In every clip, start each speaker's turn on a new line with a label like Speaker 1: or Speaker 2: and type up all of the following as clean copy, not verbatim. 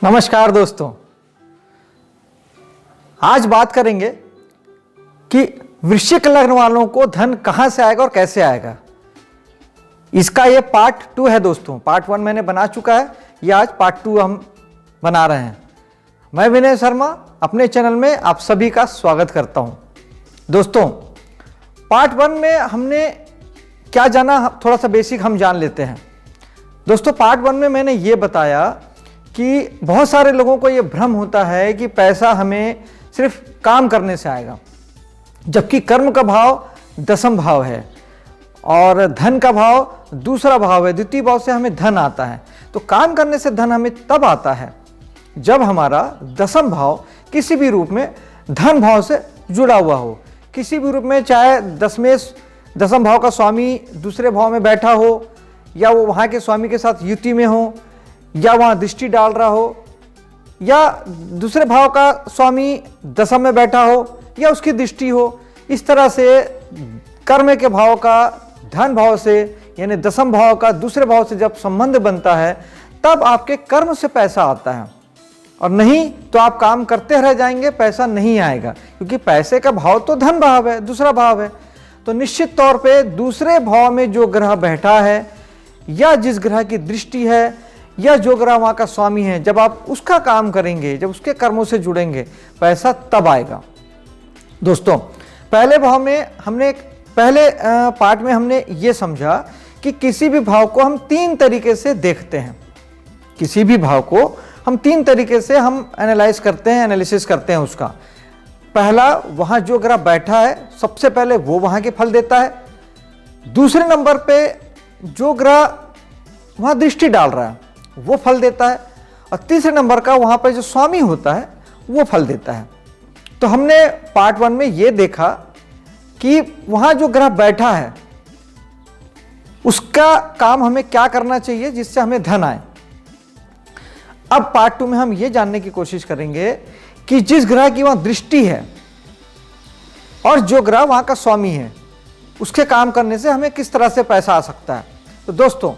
Speaker 1: नमस्कार दोस्तों, आज बात करेंगे कि वृश्चिक लग्न वालों को धन कहां से आएगा और कैसे आएगा। इसका ये पार्ट 2 है दोस्तों। पार्ट 1 मैंने बना चुका है, ये आज पार्ट 2 हम बना रहे हैं। मैं विनय शर्मा अपने चैनल में आप सभी का स्वागत करता हूं। दोस्तों, पार्ट 1 में हमने क्या जाना, थोड़ा सा बेसिक हम जान लेते हैं। दोस्तों, पार्ट 1 में मैंने ये बताया कि बहुत सारे लोगों को ये भ्रम होता है कि पैसा हमें सिर्फ काम करने से आएगा, जबकि कर्म का भाव दसम भाव है और धन का भाव दूसरा भाव है। द्वितीय भाव से हमें धन आता है। तो काम करने से धन हमें तब आता है जब हमारा दसम भाव किसी भी रूप में धन भाव से जुड़ा हुआ हो, किसी भी रूप में, चाहे दसम भाव का स्वामी दूसरे भाव में बैठा हो, या वो वहाँ के स्वामी के साथ युति में हो, या वहाँ दृष्टि डाल रहा हो, या दूसरे भाव का स्वामी दशम में बैठा हो, या उसकी दृष्टि हो। इस तरह से कर्म के भाव का धन भाव से, यानी दशम भाव का दूसरे भाव से जब संबंध बनता है, तब आपके कर्म से पैसा आता है। और नहीं तो आप काम करते रह जाएंगे, पैसा नहीं आएगा, क्योंकि पैसे का भाव तो धन भाव है, दूसरा भाव है। तो निश्चित तौर पे दूसरे भाव में जो ग्रह बैठा है, या जिस ग्रह की दृष्टि है, या जो ग्रह वहाँ का स्वामी है, जब आप उसका काम करेंगे, जब उसके कर्मों से जुड़ेंगे, पैसा तब आएगा। दोस्तों, पहले भाव में हमने पहले पार्ट में हमने ये समझा कि किसी भी भाव को हम 3 तरीके से देखते हैं। किसी भी भाव को हम 3 तरीके से हम एनालाइज करते हैं, एनालिसिस करते हैं उसका। पहला, वहाँ जो ग्रह बैठा है, सबसे पहले वो वहाँ के फल देता है। दूसरे नंबर पे जो ग्रह वहाँ दृष्टि डाल रहा है, वो फल देता है। और तीसरे नंबर का वहाँ पर जो स्वामी होता है, वो फल देता है। तो हमने पार्ट 1 में ये देखा कि वहाँ जो ग्रह बैठा है, उसका काम हमें क्या करना चाहिए जिससे हमें धन आए। अब पार्ट 2 में हम ये जानने की कोशिश करेंगे कि जिस ग्रह की वहाँ दृष्टि है और जो ग्रह वहाँ का स्वामी है, उसके काम करने से हमें किस तरह से पैसा आ सकता है। तो दोस्तों,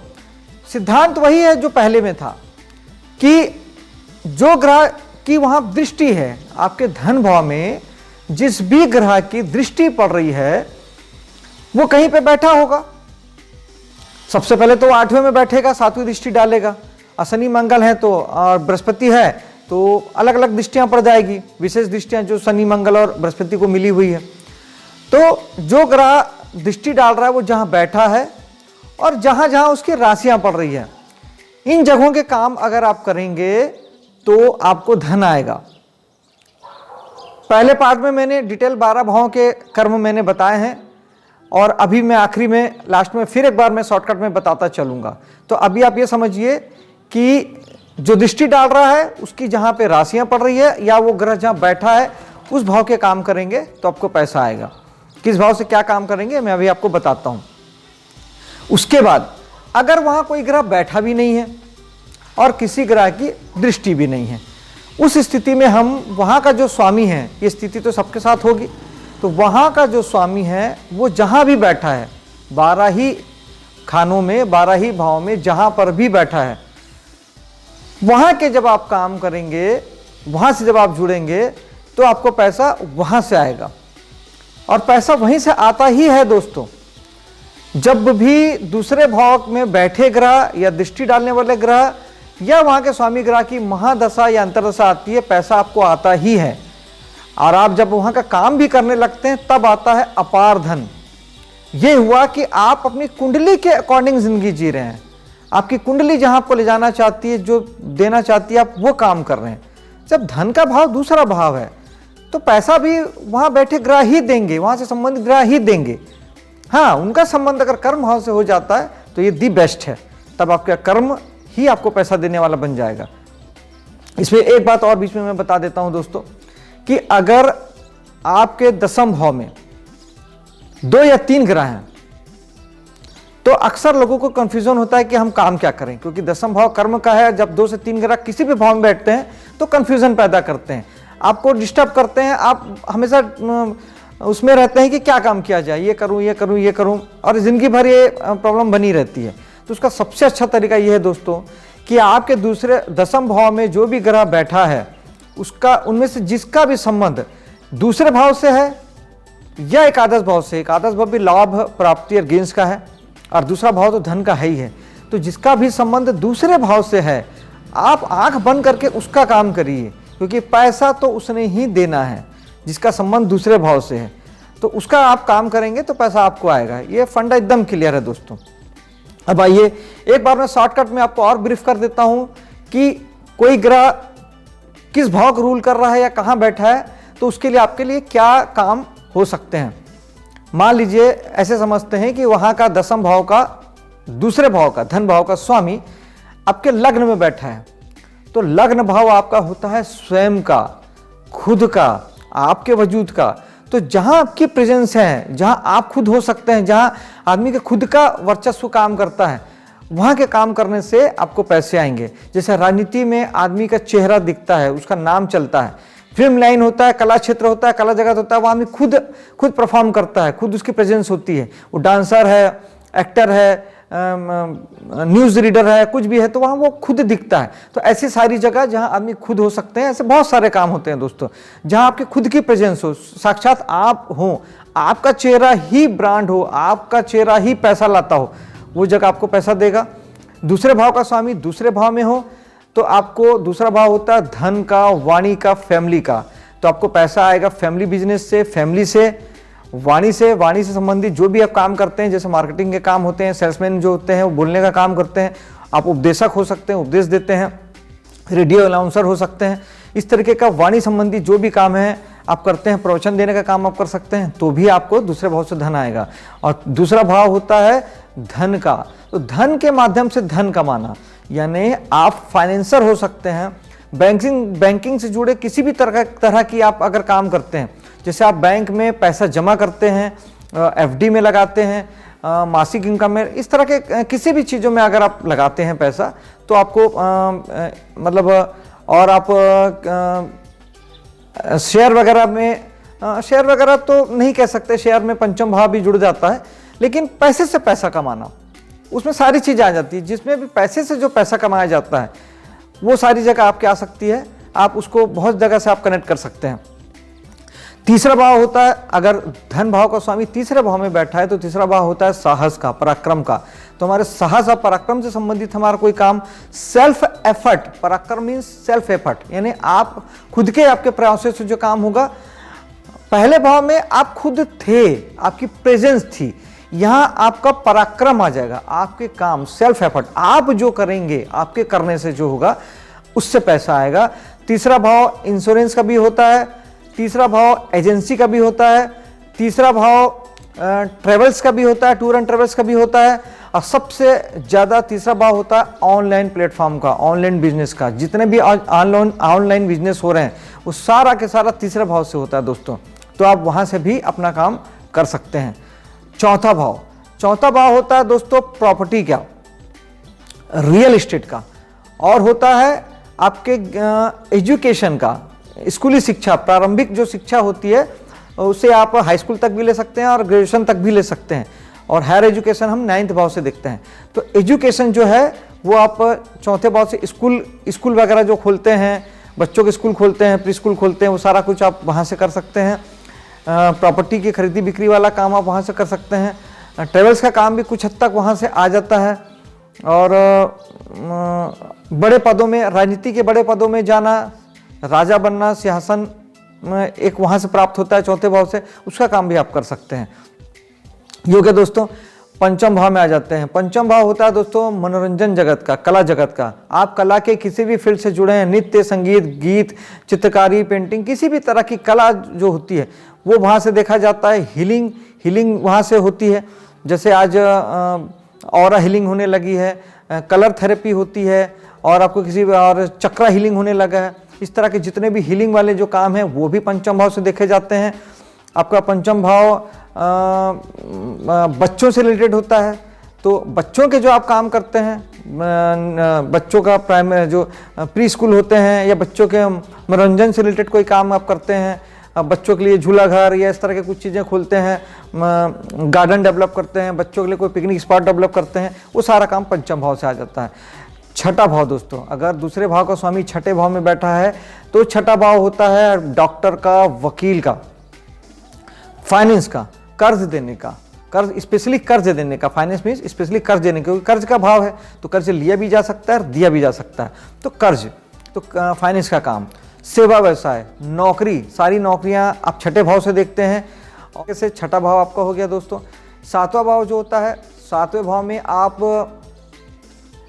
Speaker 1: सिद्धांत वही है जो पहले में था कि जो ग्रह की वहां दृष्टि है, आपके धन भाव में जिस भी ग्रह की दृष्टि पड़ रही है, वो कहीं पे बैठा होगा। सबसे पहले तो 8वें में बैठेगा, 7वीं दृष्टि डालेगा। शनि मंगल है तो, और बृहस्पति है तो अलग अलग दृष्टियां पड़ जाएगी, विशेष दृष्टियां जो शनि मंगल और बृहस्पति को मिली हुई है। तो जो ग्रह दृष्टि डाल रहा है, वो जहां बैठा है और जहां जहां उसकी राशियां पड़ रही है, इन जगहों के काम अगर आप करेंगे तो आपको धन आएगा। पहले पार्ट में मैंने डिटेल 12 भावों के कर्म मैंने बताए हैं, और अभी मैं आखिरी में, लास्ट में फिर एक बार मैं शॉर्टकट में बताता चलूंगा। तो अभी आप ये समझिए कि जो दृष्टि डाल रहा है, उसकी जहां पे राशियां पड़ रही है, या वो ग्रह जहां बैठा है, उस भाव के काम करेंगे तो आपको पैसा आएगा। किस भाव से क्या काम करेंगे मैं अभी आपको बताता हूं। उसके बाद अगर वहां कोई ग्रह बैठा भी नहीं है और किसी ग्रह की दृष्टि भी नहीं है, उस स्थिति में हम वहां का जो स्वामी है, ये स्थिति तो सबके साथ होगी, तो वहां का जो स्वामी है वो जहां भी बैठा है, 12 ही खानों में, 12 ही भाव में जहां पर भी बैठा है, वहां के जब आप काम करेंगे, वहां से जब आप जुड़ेंगे, तो आपको पैसा वहां से आएगा। और पैसा वहीं से आता ही है दोस्तों। जब भी दूसरे भाव में बैठे ग्रह या दृष्टि डालने वाले ग्रह या वहां के स्वामी ग्रह की महादशा या अंतरदशा आती है, पैसा आपको आता ही है। और आप जब वहां का काम भी करने लगते हैं, तब आता है अपार धन। यह हुआ कि आप अपनी कुंडली के अकॉर्डिंग जिंदगी जी रहे हैं। आपकी कुंडली जहां आपको ले जाना चाहती है, जो देना चाहती है, आप वो काम कर रहे हैं। जब धन का भाव दूसरा भाव है, तो पैसा भी वहां बैठे ग्रह ही देंगे, वहां से संबंधित ग्रह ही देंगे। हाँ, उनका संबंध अगर कर्म भाव से हो जाता है तो ये दी बेस्ट है, तब आपका कर्म ही आपको पैसा देने वाला बन जाएगा। इसमें एक बात और बीच में मैं बता देता हूं दोस्तों, कि अगर आपके दसम भाव में 2 या 3 ग्रह हैं, तो अक्सर लोगों को कंफ्यूजन होता है कि हम काम क्या करें, क्योंकि दसम भाव कर्म का है। जब 2 से 3 ग्रह किसी भी भाव में बैठते हैं तो कंफ्यूजन पैदा करते हैं, आपको डिस्टर्ब करते हैं। आप हमेशा उसमें रहते हैं कि क्या काम किया जाए, ये करूं, ये करूं, ये करूं, और जिंदगी भर ये प्रॉब्लम बनी रहती है। तो उसका सबसे अच्छा तरीका ये है दोस्तों कि आपके दूसरे दसम भाव में जो भी ग्रह बैठा है उसका, उनमें से जिसका भी संबंध दूसरे भाव से है या एकादश भाव से, एकादश भाव भी लाभ प्राप्ति और गेंस का है और दूसरा भाव तो धन का है ही है, तो जिसका भी संबंध दूसरे भाव से है आप आंख बंद करके उसका काम करिए, क्योंकि पैसा तो उसने ही देना है जिसका संबंध दूसरे भाव से है, तो उसका आप काम करेंगे तो पैसा आपको आएगा। ये फंडा एकदम क्लियर है दोस्तों। अब आइए एक बार मैं शॉर्टकट में आपको और ब्रीफ कर देता हूं कि कोई ग्रह किस भाव को रूल कर रहा है या कहां बैठा है, तो उसके लिए आपके लिए क्या काम हो सकते हैं। मान लीजिए ऐसे समझते हैं कि वहां का दसम भाव का, दूसरे भाव का, धन भाव का स्वामी आपके लग्न में बैठा है, तो लग्न भाव आपका होता है स्वयं का, खुद का, आपके वजूद का। तो जहां आपकी प्रेजेंस है, जहां आप खुद हो सकते हैं, जहां आदमी के खुद का वर्चस्व काम करता है, वहां के काम करने से आपको पैसे आएंगे। जैसे राजनीति में आदमी का चेहरा दिखता है, उसका नाम चलता है, फिल्म लाइन होता है, कला क्षेत्र होता है, कला जगत होता है, वहां आदमी खुद परफॉर्म करता है, खुद उसकी प्रेजेंस होती है, वो डांसर है, एक्टर है, न्यूज रीडर है, कुछ भी है, तो वहां वो खुद दिखता है। तो ऐसी सारी जगह जहां आदमी खुद हो सकते हैं, ऐसे बहुत सारे काम होते हैं दोस्तों, जहां आपकी खुद की प्रेजेंस हो, साक्षात आप हो, आपका चेहरा ही ब्रांड हो, आपका चेहरा ही पैसा लाता हो, वो जगह आपको पैसा देगा। दूसरे भाव का स्वामी दूसरे भाव में हो तो आपको, दूसरा भाव होता है धन का, वाणी का, फैमिली का, तो आपको पैसा आएगा फैमिली बिजनेस से, फैमिली से, वाणी से संबंधित जो भी आप काम करते हैं, जैसे मार्केटिंग के काम होते हैं, सेल्समैन जो होते हैं वो बोलने का काम करते हैं, आप उपदेशक हो सकते हैं, उपदेश देते हैं, रेडियो अनाउंसर हो सकते हैं, इस तरीके का वाणी संबंधी जो भी काम है आप करते हैं, प्रवचन देने का काम आप कर सकते हैं, तो भी आपको दूसरे भाव से धन आएगा। और दूसरा भाव होता है धन का, तो धन के माध्यम से धन कमाना, यानी आप फाइनेंसर हो सकते हैं, बैंकिंग से जुड़े किसी भी तरह की आप अगर काम करते हैं, जैसे आप बैंक में पैसा जमा करते हैं, एफडी में लगाते हैं, मासिक इनकम में, इस तरह के किसी भी चीज़ों में अगर आप लगाते हैं पैसा, तो आपको मतलब, और आप शेयर वगैरह में, शेयर वगैरह तो नहीं कह सकते, शेयर में पंचम भाव भी जुड़ जाता है, लेकिन पैसे से पैसा कमाना, उसमें सारी चीज़ें आ जाती है, जिसमें भी पैसे से जो पैसा कमाया जाता है वो सारी जगह आपके आ सकती है, आप उसको बहुत जगह से आप कनेक्ट कर सकते हैं। तीसरा भाव होता है, अगर धन भाव का स्वामी तीसरे भाव में बैठा है तो तीसरा भाव होता है साहस का, पराक्रम का। तो हमारे साहस और पराक्रम से संबंधित हमारा कोई काम, सेल्फ एफर्ट, पराक्रम मीन्स सेल्फ एफर्ट, यानी आप खुद के, आपके प्रयासों से जो काम होगा। पहले भाव में आप खुद थे, आपकी प्रेजेंस थी, यहां आपका पराक्रम आ जाएगा, आपके काम, सेल्फ एफर्ट, आप जो करेंगे, आपके करने से जो होगा उससे पैसा आएगा। तीसरा भाव इंश्योरेंस का भी होता है, तीसरा भाव एजेंसी का भी होता है, तीसरा भाव ट्रेवल्स का भी होता है, टूर एंड ट्रेवल्स का भी होता है, और सबसे ज़्यादा तीसरा भाव होता है ऑनलाइन प्लेटफॉर्म का, ऑनलाइन बिजनेस का। जितने भी ऑनलाइन बिजनेस हो रहे हैं वो सारा के सारा तीसरे भाव से होता है दोस्तों, तो आप वहाँ से भी अपना काम कर सकते हैं। चौथा भाव होता है दोस्तों प्रॉपर्टी का, रियल एस्टेट का, और होता है आपके एजुकेशन का, स्कूली शिक्षा, प्रारंभिक जो शिक्षा होती है उसे आप हाई स्कूल तक भी ले सकते हैं और ग्रेजुएशन तक भी ले सकते हैं, और हायर एजुकेशन हम 9th भाव से देखते हैं। तो एजुकेशन जो है वो आप चौथे भाव से, स्कूल वगैरह जो खोलते हैं, बच्चों के स्कूल खोलते हैं, प्री स्कूल खोलते हैं, वो सारा कुछ आप वहाँ से कर सकते हैं। प्रॉपर्टी की खरीदी बिक्री वाला काम आप वहाँ से कर सकते हैं। ट्रेवल्स का काम भी कुछ हद तक वहाँ से आ जाता है। और बड़े पदों में, राजनीति के बड़े पदों में जाना, राजा बनना, सिंहासन एक वहाँ से प्राप्त होता है चौथे भाव से, उसका काम भी आप कर सकते हैं। योग्य दोस्तों पंचम भाव में आ जाते हैं। पंचम भाव होता है दोस्तों मनोरंजन जगत का, कला जगत का। आप कला के किसी भी फील्ड से जुड़े हैं, नृत्य, संगीत, गीत, चित्रकारी, पेंटिंग, किसी भी तरह की कला जो होती है वो वहाँ से देखा जाता है। हीलिंग वहाँ से होती है, जैसे आज ऑरा हीलिंग होने लगी है, कलर थेरेपी होती है, और आपको किसी और चक्रा हीलिंग होने लगा है। इस तरह के जितने भी हीलिंग वाले जो काम हैं वो भी पंचम भाव से देखे जाते हैं। आपका पंचम भाव बच्चों से रिलेटेड होता है, तो बच्चों के जो आप काम करते हैं, बच्चों का प्राइमरी जो प्री स्कूल होते हैं, या बच्चों के मनोरंजन से रिलेटेड कोई काम आप करते हैं, बच्चों के लिए झूला घर या इस तरह के कुछ चीज़ें खोलते हैं, गार्डन डेवलप करते हैं, बच्चों के लिए कोई पिकनिक स्पॉट डेवलप करते हैं, वो सारा काम पंचम भाव से आ जाता है। छठा भाव दोस्तों, अगर दूसरे भाव का स्वामी छठे भाव में बैठा है तो छठा भाव होता है डॉक्टर का, वकील का, फाइनेंस का, कर्ज देने का, कर्ज स्पेशली कर्ज देने का। फाइनेंस मीन्स स्पेशली कर्ज देने का, क्योंकि कर्ज का भाव है तो कर्ज लिया भी जा सकता है और दिया भी जा सकता है। तो कर्ज, तो फाइनेंस का काम, सेवा व्यवसाय, नौकरी, सारी नौकरियां आप छठे भाव से देखते हैं। और कैसे छठा भाव आपका हो गया दोस्तों। सातवां भाव जो होता है, सातवें भाव में आप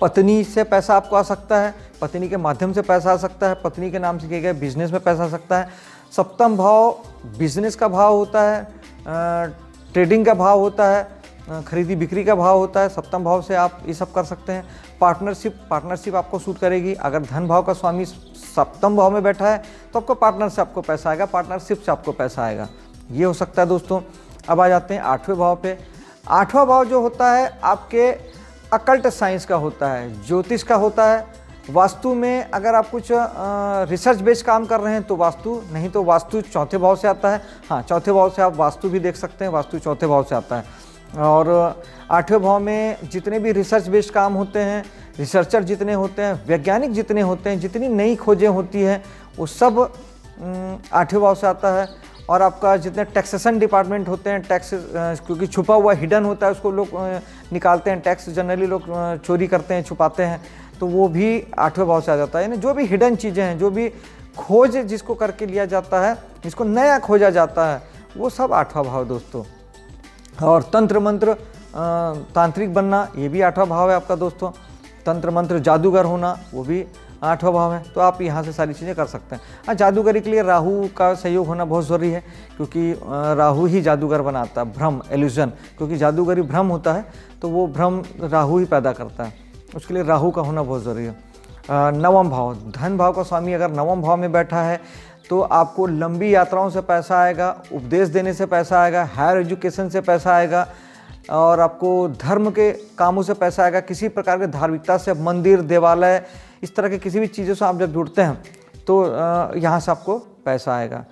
Speaker 1: पत्नी से पैसा आपको आ सकता है, पत्नी के माध्यम से पैसा आ सकता है, पत्नी के नाम से किए गए बिजनेस में पैसा आ सकता है। सप्तम भाव बिजनेस का भाव होता है, ट्रेडिंग का भाव होता है, खरीदी बिक्री का भाव होता है। सप्तम भाव से आप ये सब कर सकते हैं। पार्टनरशिप आपको सूट करेगी। अगर धन भाव का स्वामी सप्तम भाव में बैठा है तो आपको पार्टनर से आपको पैसा आएगा, पार्टनरशिप से आपको पैसा आएगा, ये हो सकता है दोस्तों। अब आ जाते हैं आठवें भाव पे। आठवां भाव जो होता है आपके अकल्ट साइंस का होता है, ज्योतिष का होता है। वास्तु में अगर आप कुछ रिसर्च बेस्ड काम कर रहे हैं तो वास्तु, नहीं तो वास्तु चौथे भाव से आता है। हाँ, चौथे भाव से आप वास्तु भी देख सकते हैं, वास्तु चौथे भाव से आता है। और आठवें भाव में जितने भी रिसर्च बेस्ड काम होते हैं, रिसर्चर जितने होते हैं, वैज्ञानिक जितने होते हैं, जितनी नई खोजें होती हैं, वो सब आठवें भाव से आता है। और आपका जितने टैक्सेशन डिपार्टमेंट होते हैं, टैक्स क्योंकि छुपा हुआ हिडन होता है, उसको लोग निकालते हैं, टैक्स जनरली लोग चोरी करते हैं, छुपाते हैं, तो वो भी आठवें भाव से आ जाता है। यानी जो भी हिडन चीज़ें हैं, जो भी खोज जिसको करके लिया जाता है, जिसको नया खोजा जाता है, वो सब आठवां भाव दोस्तों। और तंत्र मंत्र तांत्रिक बनना, ये भी आठवां भाव है आपका दोस्तों। तंत्र मंत्र जादूगर होना, वो भी आठवां भाव है। तो आप यहाँ से सारी चीज़ें कर सकते हैं। हाँ, जादूगरी के लिए राहु का सहयोग होना बहुत ज़रूरी है, क्योंकि राहु ही जादूगर बनाता है, भ्रम, एल्यूजन, क्योंकि जादूगरी भ्रम होता है तो वो भ्रम राहु ही पैदा करता है, उसके लिए राहु का होना बहुत ज़रूरी है। नवम भाव, धन भाव का स्वामी अगर नवम भाव में बैठा है तो आपको लंबी यात्राओं से पैसा आएगा, उपदेश देने से पैसा आएगा, हायर एजुकेशन से पैसा आएगा, और आपको धर्म के कामों से पैसा आएगा। किसी प्रकार के धार्मिकता से, मंदिर, देवालय, इस तरह के किसी भी चीज़ों से आप जब जुड़ते हैं तो यहाँ से आपको पैसा आएगा।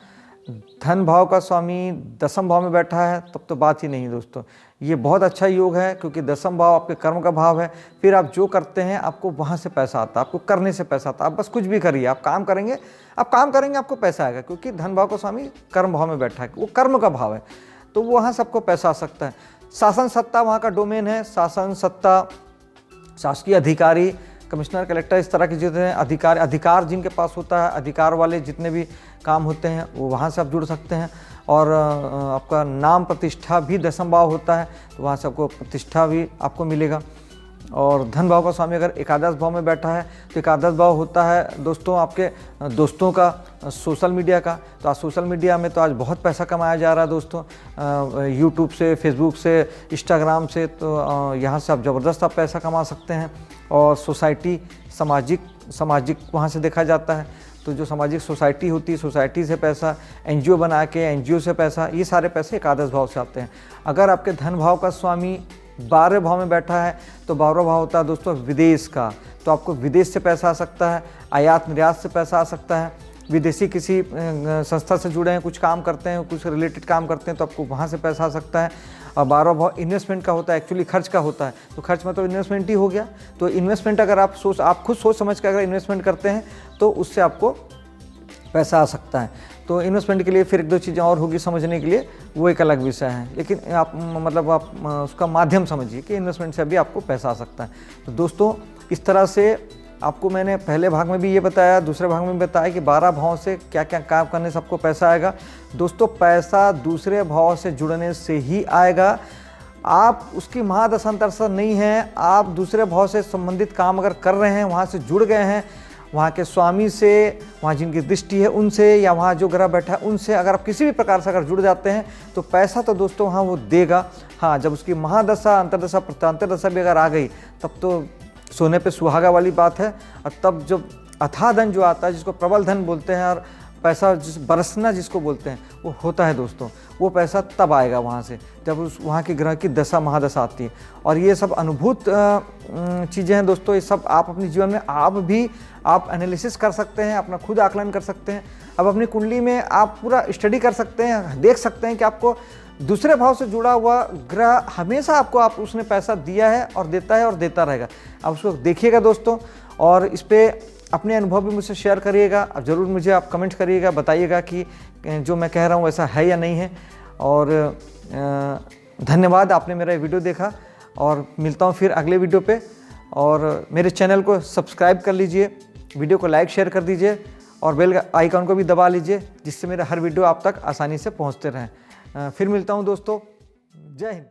Speaker 1: धन भाव का स्वामी दसम भाव में बैठा है तब तो बात ही नहीं दोस्तों। ये बहुत अच्छा योग है, क्योंकि दसम भाव आपके कर्म का भाव है। फिर आप जो करते हैं आपको वहाँ से पैसा आता है, आपको करने से पैसा आता है। आप बस कुछ भी करिए, आप काम करेंगे आपको पैसा आएगा, क्योंकि धन भाव का स्वामी कर्म भाव में बैठा है, वो कर्म का भाव है, तो वहाँ से आपको पैसा आ सकता है। शासन सत्ता वहाँ का डोमेन है, शासन सत्ता, शासकीय अधिकारी, कमिश्नर, कलेक्टर, इस तरह के जितने अधिकार जिनके पास होता है, अधिकार वाले जितने भी काम होते हैं, वो वहाँ से आप जुड़ सकते हैं। और आपका नाम प्रतिष्ठा भी दसम भाव होता है, तो वहाँ से आपको प्रतिष्ठा भी आपको मिलेगा। और धन भाव का स्वामी अगर एकादश भाव में बैठा है तो एकादश भाव होता है दोस्तों आपके दोस्तों का, सोशल मीडिया का। तो आज सोशल मीडिया में तो आज बहुत पैसा कमाया जा रहा है दोस्तों, यूट्यूब से, फेसबुक से, इंस्टाग्राम से, तो यहाँ से आप ज़बरदस्त आप पैसा कमा सकते हैं। और सोसाइटी, सामाजिक वहाँ से देखा जाता है, तो जो सामाजिक सोसाइटी होती है, सोसाइटी से पैसा, एनजीओ बना के एनजीओ से पैसा, ये सारे पैसे एकादश भाव से आते हैं। अगर आपके धन भाव का स्वामी 12वें भाव में बैठा है तो 12वां भाव होता है दोस्तों विदेश का, तो आपको विदेश से पैसा आ सकता है, आयात निर्यात से पैसा आ सकता है। विदेशी किसी संस्था से जुड़े हैं, कुछ काम करते हैं, कुछ रिलेटेड काम करते हैं, तो आपको वहाँ से पैसा आ सकता है। और 12वां भाव इन्वेस्टमेंट का होता है, एक्चुअली खर्च का होता है, तो खर्च मतलब इन्वेस्टमेंट ही हो गया। तो इन्वेस्टमेंट अगर आप खुद सोच समझ कर अगर इन्वेस्टमेंट करते हैं तो उससे आपको पैसा आ सकता है। तो इन्वेस्टमेंट के लिए फिर एक दो चीज़ें और होगी समझने के लिए, वो एक अलग विषय है, लेकिन आप उसका माध्यम समझिए कि इन्वेस्टमेंट से भी आपको पैसा आ सकता है। तो दोस्तों इस तरह से आपको मैंने पहले भाग में भी ये बताया, दूसरे भाग में भी बताया कि 12 भाव से क्या क्या काम करने से आपको पैसा आएगा। दोस्तों पैसा दूसरे भाव से जुड़ने से ही आएगा। आप उसकी महादशांतरदशा नहीं है, आप दूसरे भाव से संबंधित काम अगर कर रहे हैं, वहाँ से जुड़ गए हैं, वहाँ के स्वामी से, वहाँ जिनकी दृष्टि है उनसे, या वहाँ जो ग्रह बैठा है उनसे, अगर आप किसी भी प्रकार से अगर जुड़ जाते हैं तो पैसा तो दोस्तों हाँ वो देगा। हाँ, जब उसकी महादशा, अंतरदशा, प्रत्यांतरदशा भी अगर आ गई तब तो सोने पे सुहागा वाली बात है। और तब जब अथाह धन जो आता है, जिसको प्रबल धन बोलते हैं, और पैसा बरसना जिसको बोलते हैं, वो होता है दोस्तों, वो पैसा तब आएगा वहाँ से जब उस वहाँ की ग्रह की दशा महादशा आती है। और ये सब अनुभूत चीज़ें हैं दोस्तों, ये सब आप अपने जीवन में आप एनालिसिस कर सकते हैं, अपना खुद आकलन कर सकते हैं। अब अपनी कुंडली में आप पूरा स्टडी कर सकते हैं, देख सकते हैं कि आपको दूसरे भाव से जुड़ा हुआ ग्रह हमेशा आपको उसने पैसा दिया है और देता है और देता रहेगा। आप उसको देखिएगा दोस्तों, और इस पर अपने अनुभव भी मुझसे शेयर करिएगा। अब ज़रूर मुझे आप कमेंट करिएगा, बताइएगा कि जो मैं कह रहा हूँ ऐसा है या नहीं है। और धन्यवाद, आपने मेरा ये वीडियो देखा और मिलता हूँ फिर अगले वीडियो पे। और मेरे चैनल को सब्सक्राइब कर लीजिए, वीडियो को लाइक शेयर कर दीजिए और बेल आइकन को भी दबा लीजिए, जिससे मेरा हर वीडियो आप तक आसानी से पहुँचते रहें। फिर मिलता हूँ दोस्तों, जय हिंद।